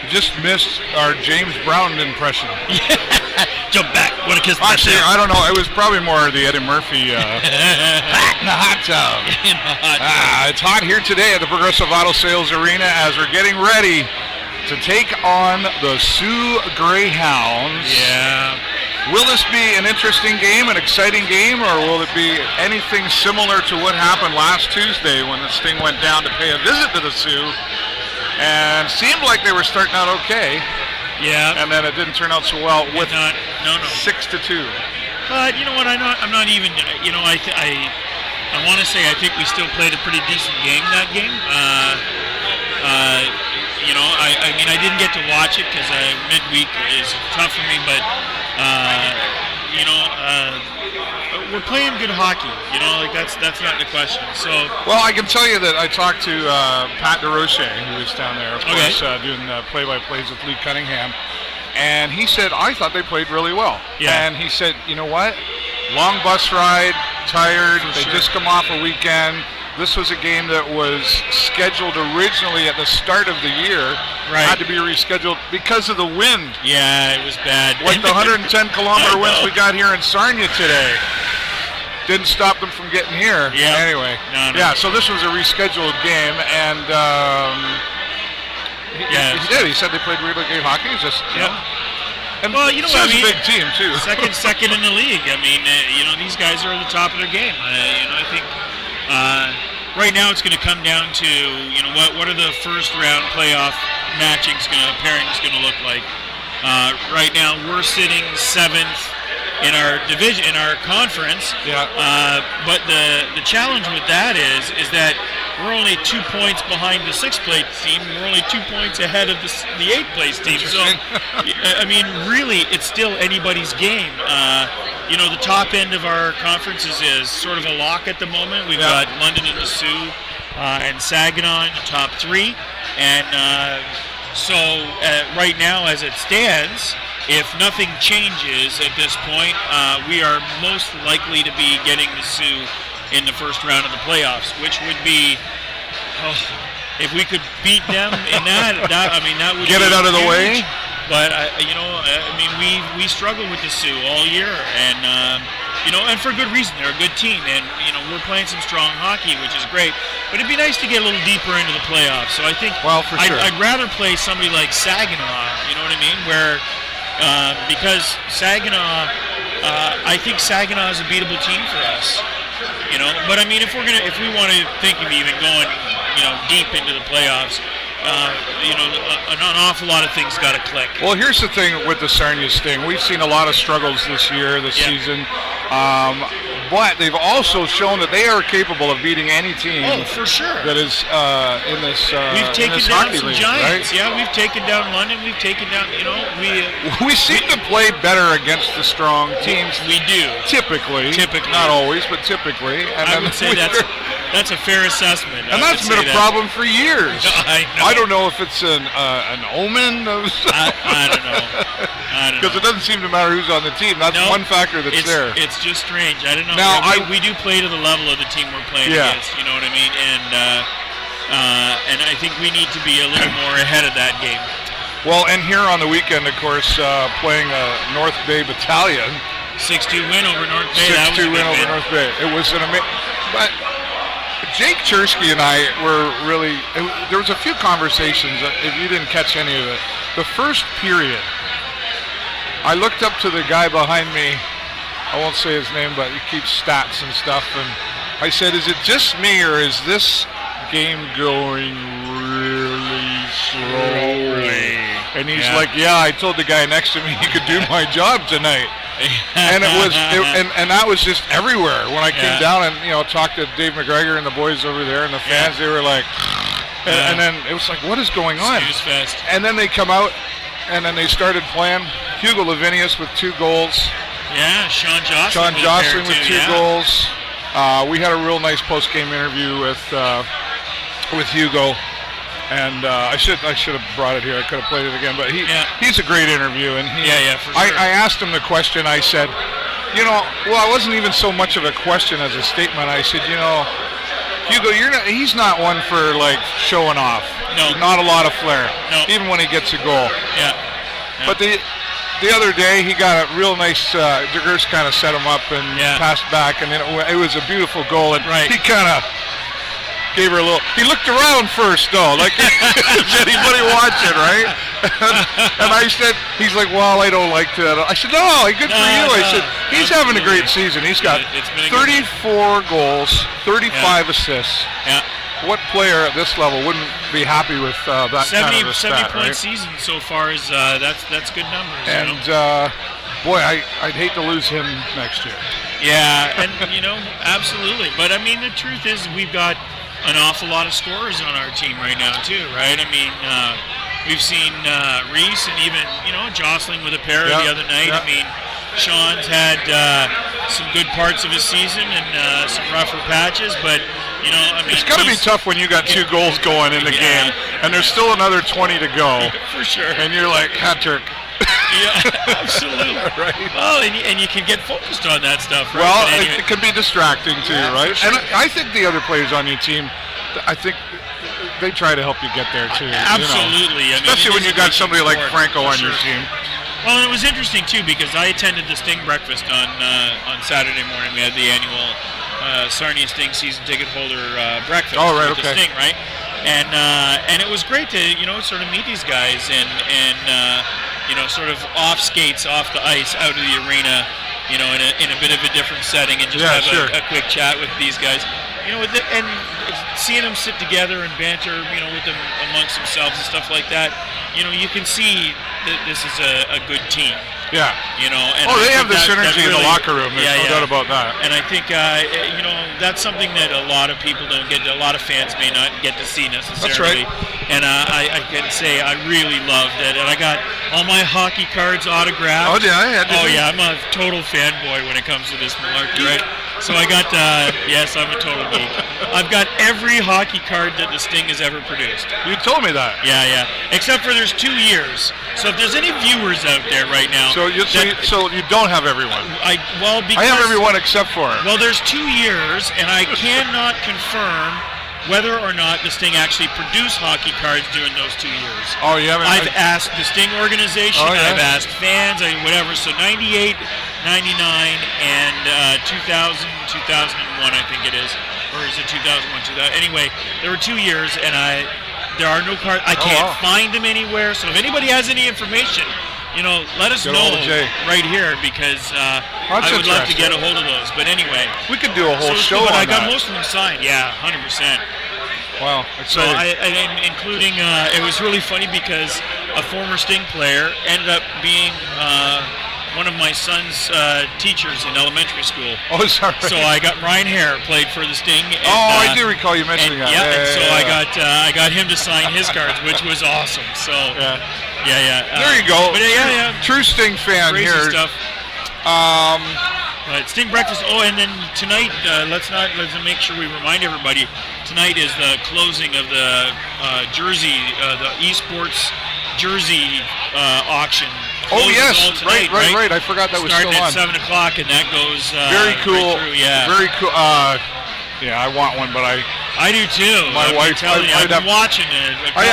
just missed our James Brown impression. Jump back. Want to kiss my Actually, I don't know. It was probably more the Eddie Murphy hot in the hot tub. It's hot here today at the Progressive Auto Sales Arena as we're getting ready to take on the Sioux Greyhounds. Yeah. Will this be an interesting game, an exciting game, or will it be anything similar to what happened last Tuesday when the Sting went down to pay a visit to the Sioux and seemed like they were starting out okay? Yeah. And then it didn't turn out so well with 6-2. But you know what? I'm not even. You know, I want to say I think we still played a pretty decent game that game. You know, I mean, I didn't get to watch it because midweek is tough for me, but you know, we're playing good hockey. You know, like that's not the question. So. Well, I can tell you that I talked to Pat DeRoche, who is down there, of course, doing play-by-plays with Lee Cunningham, and he said I thought they played really well. Yeah. And he said, you know what? Long bus ride, tired. They just come off a weekend. This was a game that was scheduled originally at the start of the year. Right. Had to be rescheduled because of the wind. Yeah, it was bad. Like the 110-kilometer winds we got here in Sarnia today. Didn't stop them from getting here. Yeah. Anyway. No. Yeah, so this was a rescheduled game, and he did. He said they played really good hockey. Just, you know. And well, you know what I mean? It's a big team, too. Second in the league. I mean, you know, these guys are at the top of their game. You know, I think right now it's going to come down to, you know, what are the first round playoff pairings going to look like. Right now we're sitting 7th in our division, in our conference. Yeah. But the challenge with that is that we're only 2 points behind the 6th place team. We're only 2 points ahead of the 8th place team. So, I mean, really, it's still anybody's game. You know, the top end of our conferences is sort of a lock at the moment. We've got London and the Sioux and Saginaw in the top 3. And so right now, as it stands, if nothing changes at this point, we are most likely to be getting the Sioux in the first round of the playoffs, which would be, if we could beat them in that would get it out of the way. But you know, I mean, we struggle with the Sioux all year, and you know, and for good reason. They're a good team, and you know, we're playing some strong hockey, which is great. But it'd be nice to get a little deeper into the playoffs. So I think, well, for sure, I'd rather play somebody like Saginaw. You know what I mean? Where because Saginaw, I think Saginaw is a beatable team for us. You know, but I mean, if we want to think of even going, you know, deep into the playoffs, you know, an awful lot of things got to click. Well, here's the thing with the Sarnia Sting. We've seen a lot of struggles this season. But they've also shown that they are capable of beating any team. Oh, for sure. That is in this we've taken in this down hockey some league, giants. right? Yeah, we've taken down London. We've taken down, you know, we seem to play better against the strong teams. We do. Typically. Not always, but typically. And I would say that's a fair assessment. And that's been a problem for years. I know. I don't know if it's an omen of I don't know. Because it doesn't seem to matter who's on the team. That's one factor that's there. It's just strange. I don't know. Now, we do play to the level of the team we're playing against. You know what I mean? And I think we need to be a little more ahead of that game. Well, and here on the weekend, of course, playing North Bay Battalion. 6-2 win over North Bay. 6-2 win over North Bay. It was an amazing. But Jake Chersky and I were really. There was a few conversations. If you didn't catch any of it, the first period, I looked up to the guy behind me. I won't say his name, but he keeps stats and stuff. And I said, "Is it just me, or is this game going really slowly?" And he's like, "Yeah, I told the guy next to me he could do my job tonight." And it was, and that was just everywhere. When I came down and talked to Dave McGregor and the boys over there and the fans, they were like, and then it was like, "What is going on?" And then they come out, and then they started playing. Hugo Lavinius with 2 goals. Yeah, Sean Jocelyn with 2 goals. We had a real nice post-game interview with Hugo, and I should have brought it here. I could have played it again, but he's a great interview. And for sure. I asked him the question. I said, it wasn't even so much of a question as a statement. I said, Hugo, he's not one for like showing off. No. Not a lot of flair. No. Even when he gets a goal. Yeah. But the other day he got a real nice. Degers kind of set him up and passed back, and it was a beautiful goal. And he kind of gave her a little. He looked around first, though, like is anybody watching, right? And I said, he's like, well, I don't like that. I said, no, good for you. I said, he's having a great season. He's got 34 goals, 35 assists. Yeah. What player at this level wouldn't be happy with that kind of a stat, 70-point season so far is that's good numbers. And boy, I'd hate to lose him next year. Yeah, and absolutely. But I mean, the truth is, we've got an awful lot of scorers on our team right now too, right? I mean, we've seen Reese and even jostling with a pair the other night. I mean, Sean's had some good parts of his season and some rougher patches, but I mean, it's got to be tough when you got 2 goals going in the game, and there's still another 20 to go. For sure. And you're like, hat trick. Yeah, absolutely. Right. Well, and you can get focused on that stuff, right? Well, anyway. it can be distracting too, right? Sure. And I think the other players on your team, I think they try to help you get there too. Absolutely. I mean, especially when you got somebody like Franco on your team. Well, and it was interesting too because I attended the Sting breakfast on Saturday morning. We had the annual Sarnia Sting season ticket holder breakfast. Oh, right, with the Sting, right? And it was great to sort of meet these guys and sort of off skates off the ice out of the arena, in a bit of a different setting and just have a quick chat with these guys. And seeing them sit together and banter, with them amongst themselves and stuff like that, you can see that this is a good team. Yeah. And they have the synergy in the locker room. There's no doubt about that. And I think, that's something that a lot of people don't get. A lot of fans may not get to see necessarily. That's right. And I can say I really loved it. And I got all my hockey cards autographed. Oh, yeah. I'm a total fanboy when it comes to this malarkey, right? So I got, yes, I'm a total geek. I've got every hockey card that the Sting has ever produced. You told me that. Yeah. Except for there's 2 years. So if there's any viewers out there right now. So you don't have everyone. I have everyone except for him. Well, there's 2 years, and I cannot confirm whether or not the Sting actually produced hockey cards during those 2 years. Oh, you haven't? I've asked the Sting organization. I've asked fans. Whatever. So 98, 99, and 2000, 2001, I think it is, or is it 2001, 2000? Anyway, there were 2 years, and there are no cards. I can't find them anywhere. So if anybody has any information, let us know right here because I would love to get a hold of those. But anyway, we could do a whole show on that. I got that. most of them signed. Yeah, 100%. Wow, exciting. So including it was really funny because a former Sting player ended up being one of my son's teachers in elementary school. Oh, sorry. So I got Ryan Hare played for the Sting. And, I do recall you mentioning that. I got him to sign his cards, which was awesome. So yeah. There you go. But true Sting fan crazy here. Stuff. Right, Sting breakfast. Oh, and then tonight, let's make sure we remind everybody. Tonight is the closing of the jersey, the esports jersey auction. Oh yes, tonight, right. I forgot that was still on. Starting at 7 o'clock, and that goes very cool. Right through, very cool. I want one, but I do too. My wife. I've been watching it. I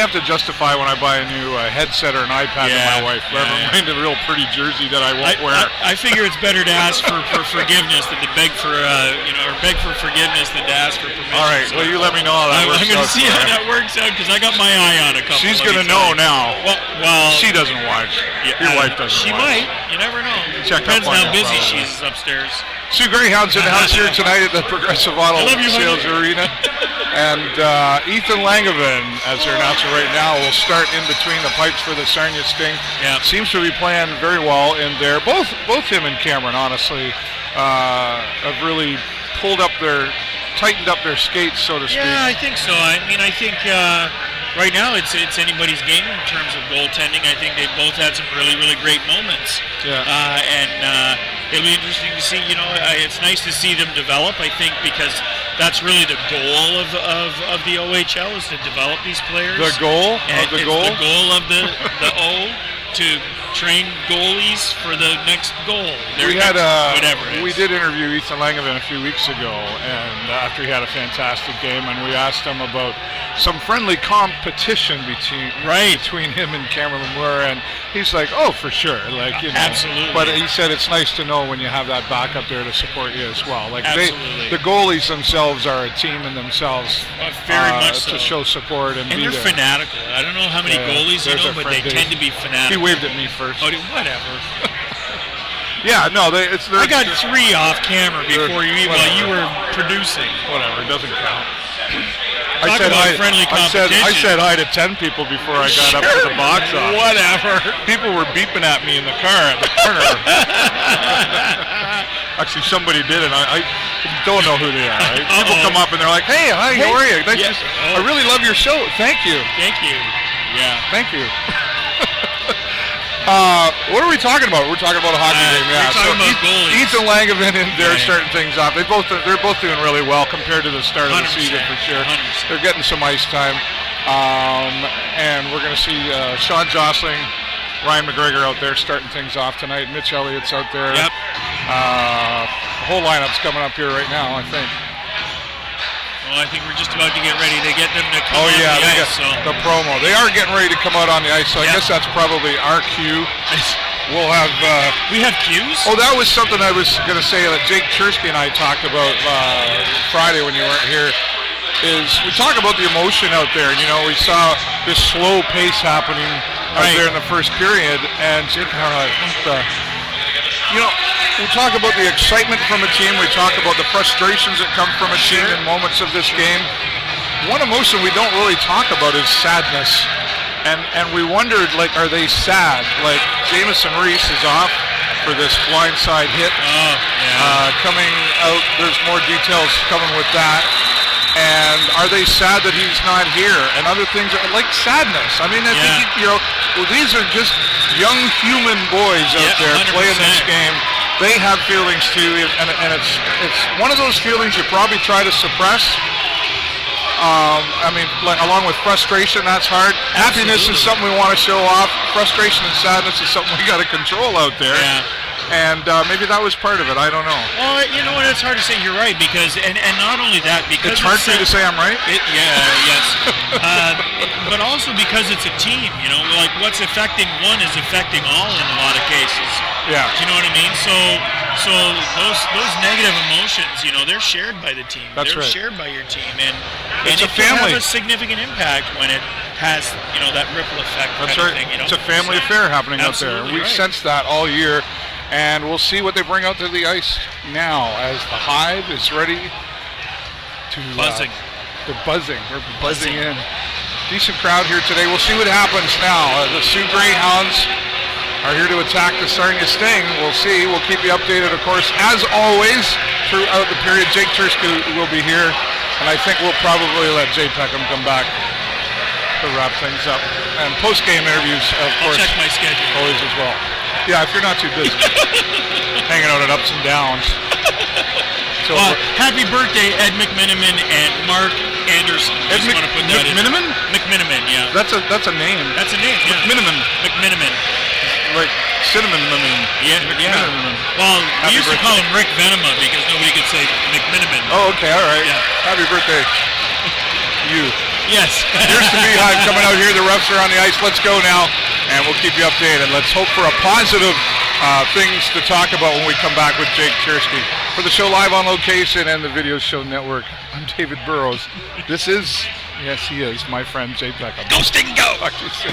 have to justify when I buy a new headset or an iPad to my wife. Never mind a real pretty jersey that I won't wear. I figure it's better to ask for forgiveness than to beg for or beg for forgiveness than to ask for permission. All right. Well, you let me know how that works out. I'm going to see how that works out because I got my eye on a couple. She's going to know now. Well, she doesn't watch. Your wife doesn't. She might. You never know. Depends on how busy she is upstairs. Sue Greyhound's in the house here tonight at the Progressive Auto Sales Arena. And Ethan Langevin, as their announcer right now, will start in between the pipes for the Sarnia Sting. Yeah. Seems to be playing very well in there. Both him and Cameron, honestly, have really tightened up their skates, so to speak. Yeah, I think so. I mean, I think right now it's anybody's game in terms of goaltending. I think they both had some really, really great moments. Yeah. And it'll be interesting to see. It's nice to see them develop. I think because that's really the goal of the OHL is to develop these players. The goal and of the it's goal. The goal of the O to train goalies for the next goal. We had whatever it is. We did interview Ethan Langevin a few weeks ago, and after he had a fantastic game, and we asked him about some friendly competition between him and Cameron Moore, and he's like, "Oh, for sure, like absolutely." But he said it's nice to know when you have that backup there to support you as well. Like absolutely. The goalies themselves are a team in themselves, very much so. To show support and be they're there. fanatical. I don't know how many goalies you know, but they tend to be fanatical. He waved at me first. Oh, whatever. Yeah, no, I got 3 off camera before you were producing. Whatever, it doesn't count. Talk about friendly competition. I said hi to 10 people before I got up to the box office. Whatever. People were beeping at me in the car at the corner. Actually, somebody did, and I don't know who they are. Right? People come up and they're like, "Hey, hi, how are you? Nice I really love your show. Thank you." Thank you. Yeah. Thank you. What are we talking about? We're talking about a hockey game. Yeah. We're talking about goalies. Ethan Langevin and they're starting things off. They're both doing really well compared to the start of the season for sure. 100%. They're getting some ice time, and we're going to see Sean Jostling, Ryan McGregor out there starting things off tonight. Mitch Elliott's out there. Yep. The whole lineup's coming up here right now, I think. Well, I think we're just about to get ready to get them to come on the ice. The promo. They are getting ready to come out on the ice, so I guess that's probably our cue. We'll have... we have cues? Oh, that was something I was going to say that Jake Chersky and I talked about Friday when you weren't here, is we talk about the emotion out there. And, we saw this slow pace happening out there in the first period, and Jake and I were like, what the... we talk about the excitement from a team. We talk about the frustrations that come from a team in moments of this game. One emotion we don't really talk about is sadness. And we wondered, are they sad? Like, Jamison Reese is off for this blindside hit. Coming out, there's more details coming with that. And are they sad that he's not here? And other things like sadness. I mean, I think, these are just young human boys out there 100%. Playing this game. They have feelings too, and it's one of those feelings you probably try to suppress. Along with frustration, that's hard. Absolutely. Happiness is something we want to show off. Frustration and sadness is something we got to control out there. Yeah. And maybe that was part of it. I don't know. Well, you know what? It's hard to say. You're right, because and not only that, because it's hard for you to say I'm right. Yes. But also because it's a team. Like what's affecting one is affecting all in a lot of cases. Yeah. Do you know what I mean? So those negative emotions, they're shared by the team. That's right. They're shared by your team, and it's it a family. can have a significant impact when it has that ripple effect. That's right. Thing, It's a family affair happening out there. We've sensed that all year. And we'll see what they bring out to the ice now as the Hive is ready to... Buzzing. They're buzzing. We're buzzing in. Decent crowd here today. We'll see what happens now. The Sioux Greyhounds are here to attack the Sarnia Sting. We'll see. We'll keep you updated, of course, as always, throughout the period. Jake Chersky will be here. And I think we'll probably let Jay Peckham come back to wrap things up. And post-game interviews, of course. I'll check my schedule. Always as well. Yeah, if you're not too busy. Hanging out at ups and downs. So happy birthday, Ed McMiniman and Mark Anderson. Ed McMiniman? McMiniman, yeah. That's a name. That's a name, yeah. McMiniman. Like cinnamon. Yeah. Well, we used to call him Rick Venema because nobody could say McMiniman. Oh, okay, all right. Yeah. Happy birthday. You. Yes. Here's the Beehive coming out here. The refs are on the ice. Let's go now, and we'll keep you updated. Let's hope for a positive things to talk about when we come back with Jake Chersky. For the show live on location and the Video Show Network, I'm David Burrows. This is, yes, he is, my friend Jay Peckham. Go Sting, go! Talk to you soon.